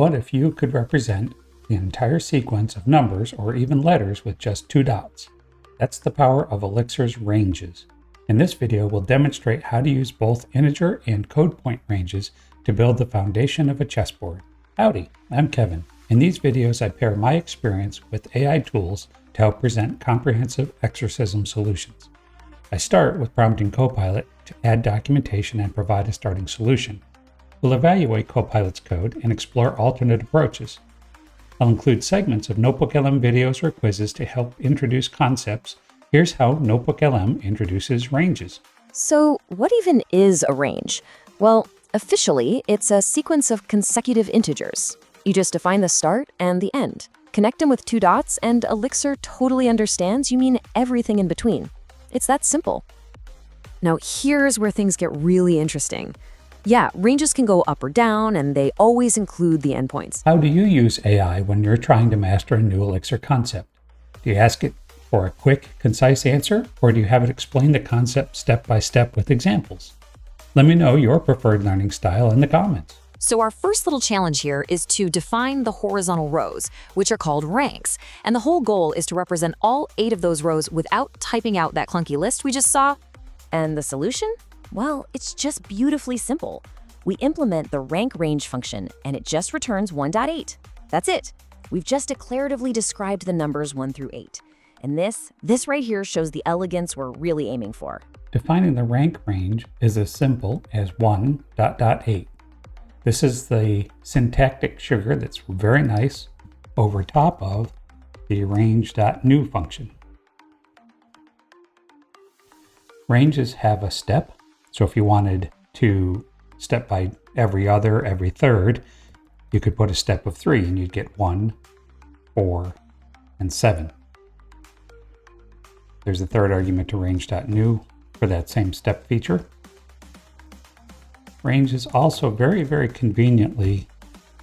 What if you could represent the entire sequence of numbers or even letters with just 2 dots? That's the power of Elixir's ranges. In this video, we'll demonstrate how to use both integer and code point ranges to build the foundation of a chessboard. Howdy, I'm Kevin. In these videos, I pair my experience with AI tools to help present comprehensive exercism solutions. I start with prompting Copilot to add documentation and provide a starting solution. We'll evaluate Copilot's code and explore alternate approaches. I'll include segments of NotebookLM videos or quizzes to help introduce concepts. Here's how NotebookLM introduces ranges. So what even is a range? Well, officially, it's a sequence of consecutive integers. You just define the start and the end. Connect them with 2 dots, and Elixir totally understands you mean everything in between. It's that simple. Now, here's where things get really interesting. Yeah, ranges can go up or down, and they always include the endpoints. How do you use AI when you're trying to master a new Elixir concept? Do you ask it for a quick, concise answer, or do you have it explain the concept step by step with examples? Let me know your preferred learning style in the comments. So our first little challenge here is to define the horizontal rows, which are called ranks. And the whole goal is to represent all 8 of those rows without typing out that clunky list we just saw. And the solution? Well, it's just beautifully simple. We implement the rank range function, and it just returns 1.8. That's it. We've just declaratively described the numbers 1 through 8. And this right here shows the elegance we're really aiming for. Defining the rank range is as simple as 1.8. This is the syntactic sugar that's very nice over top of the range.new function. Ranges have a step. So if you wanted to step by every other, every third, you could put a step of 3 and you'd get 1, 4, and 7. There's a third argument to range.new for that same step feature. Ranges also very, very conveniently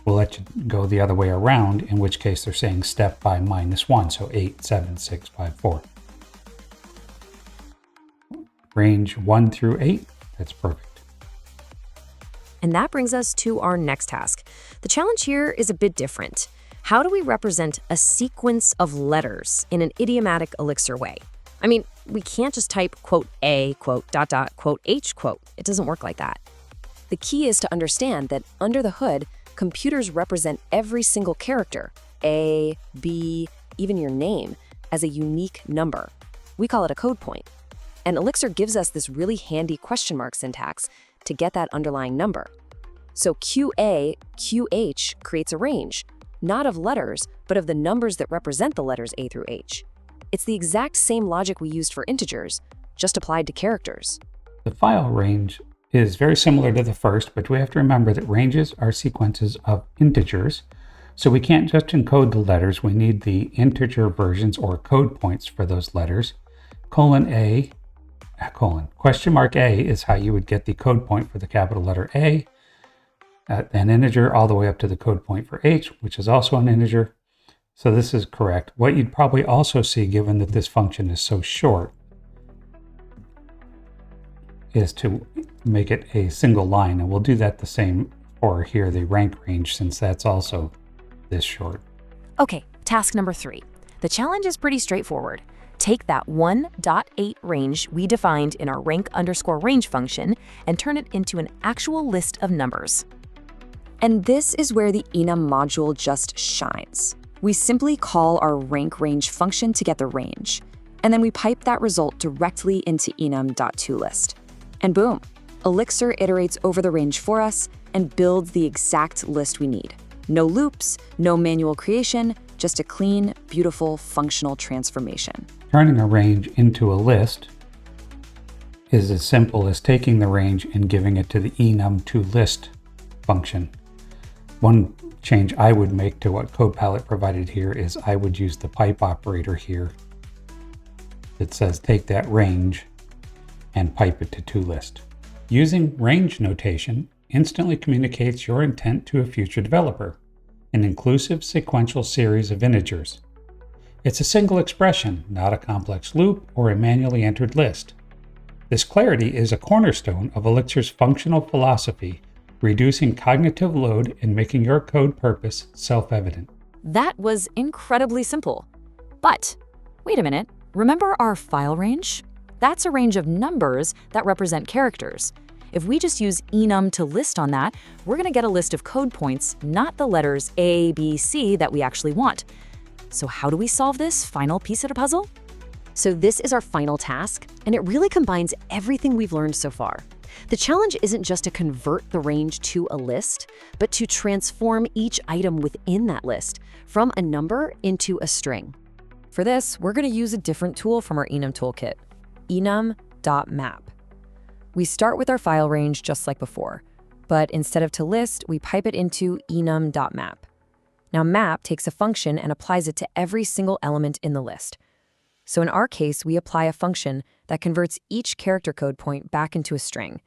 will let you go the other way around, in which case they're saying step by -1, so 8, 7, 6, 5, 4. Range 1 through 8, that's perfect. And that brings us to our next task. The challenge here is a bit different. How do we represent a sequence of letters in an idiomatic Elixir way? I mean, we can't just type quote A, quote, dot, dot, quote, H, quote. It doesn't work like that. The key is to understand that under the hood, computers represent every single character, A, B, even your name, as a unique number. We call it a code point. And Elixir gives us this really handy question mark syntax to get that underlying number. So QA, QH creates a range, not of letters, but of the numbers that represent the letters A through H. It's the exact same logic we used for integers, just applied to characters. The file range is very similar to the first, but we have to remember that ranges are sequences of integers. So we can't just encode the letters, we need the integer versions or code points for those letters. Question mark A is how you would get the code point for the capital letter A, an integer all the way up to the code point for H, which is also an integer. So this is correct. What you'd probably also see, given that this function is so short, is to make it a single line. And we'll do that the same for here, the rank range, since that's also this short. Okay, task number 3. The challenge is pretty straightforward. Take that 1.8 range we defined in our rank_range function and turn it into an actual list of numbers. And this is where the Enum module just shines. We simply call our rank range function to get the range, and then we pipe that result directly into Enum.toList. And boom, Elixir iterates over the range for us and builds the exact list we need. No loops, no manual creation, just a clean, beautiful, functional transformation. Turning a range into a list is as simple as taking the range and giving it to the Enum.toList function. One change I would make to what Copilot provided here is I would use the pipe operator here that says take that range and pipe it to toList. Using range notation instantly communicates your intent to a future developer, an inclusive sequential series of integers. It's a single expression, not a complex loop or a manually entered list. This clarity is a cornerstone of Elixir's functional philosophy reducing cognitive load and making your code purpose self-evident. That was incredibly simple. But wait a minute, remember our file range? That's a range of numbers that represent characters. If we just use enum to list on that, we're going to get a list of code points, not the letters A, B, C that we actually want. So how do we solve this final piece of the puzzle? So this is our final task, and it really combines everything we've learned so far. The challenge isn't just to convert the range to a list, but to transform each item within that list from a number into a string. For this, we're going to use a different tool from our enum toolkit, Enum.map. We start with our file range just like before, but instead of to list, we pipe it into Enum.map. Now map takes a function and applies it to every single element in the list. So in our case, we apply a function that converts each character code point back into a string.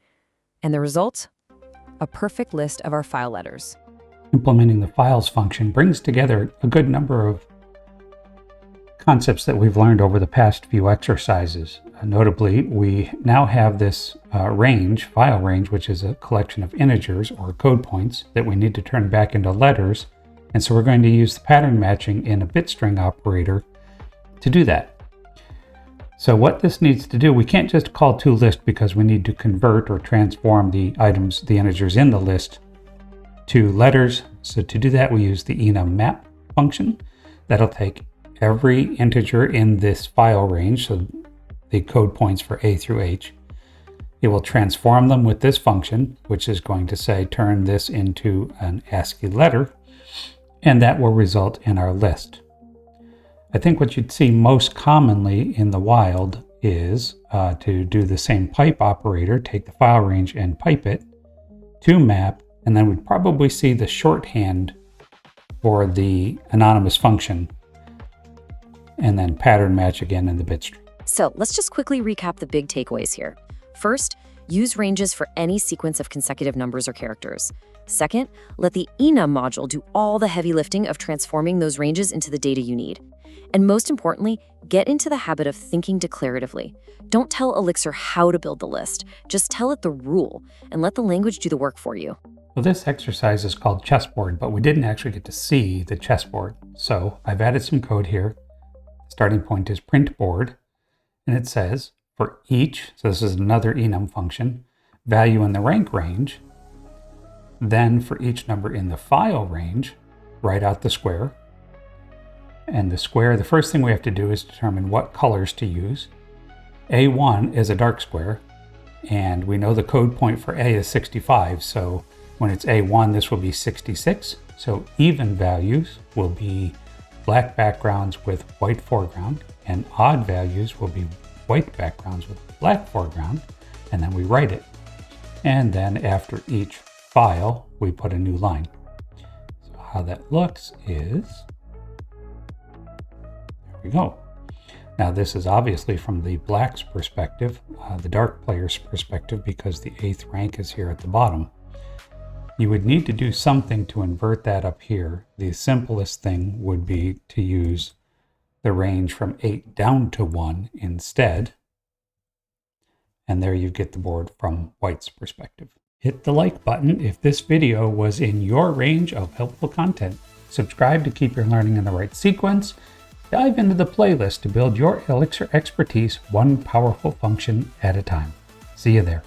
And the result? A perfect list of our file letters. Implementing the files function brings together a good number of concepts that we've learned over the past few exercises. Notably, we now have this file range, which is a collection of integers or code points that we need to turn back into letters. And so we're going to use the pattern matching in a bit string operator to do that. So what this needs to do, we can't just call toList because we need to convert or transform the items, the integers in the list, to letters. So to do that, we use the Enum.map function. That'll take every integer in this file range, so the code points for A through H. It will transform them with this function, which is going to say turn this into an ASCII letter, and that will result in our list. I think what you'd see most commonly in the wild is to do the same pipe operator, take the file range and pipe it to map, and then we'd probably see the shorthand for the anonymous function, and then pattern match again in the bit string. So let's just quickly recap the big takeaways here. First, use ranges for any sequence of consecutive numbers or characters. Second, let the enum module do all the heavy lifting of transforming those ranges into the data you need. And most importantly, get into the habit of thinking declaratively. Don't tell Elixir how to build the list. Just tell it the rule and let the language do the work for you. Well, this exercise is called Chessboard, but we didn't actually get to see the chessboard. So I've added some code here. Starting point is print board, and it says for each, so this is another enum function, value in the rank range. Then for each number in the file range, write out the square. And the square, the first thing we have to do is determine what colors to use. A1 is a dark square, and we know the code point for A is 65, so when it's A1, this will be 66. So even values will be black backgrounds with white foreground, and odd values will be white backgrounds with black foreground, and then we write it. And then after each file, we put a new line. So how that looks is, there we go. Now this is obviously from the black's perspective, the dark player's perspective, because the 8th rank is here at the bottom. You would need to do something to invert that up here. The simplest thing would be to use the range from 8 down to 1 instead. And there you get the board from white's perspective. Hit the like button if this video was in your range of helpful content. Subscribe to keep your learning in the right sequence. Dive into the playlist to build your Elixir expertise one powerful function at a time. See you there.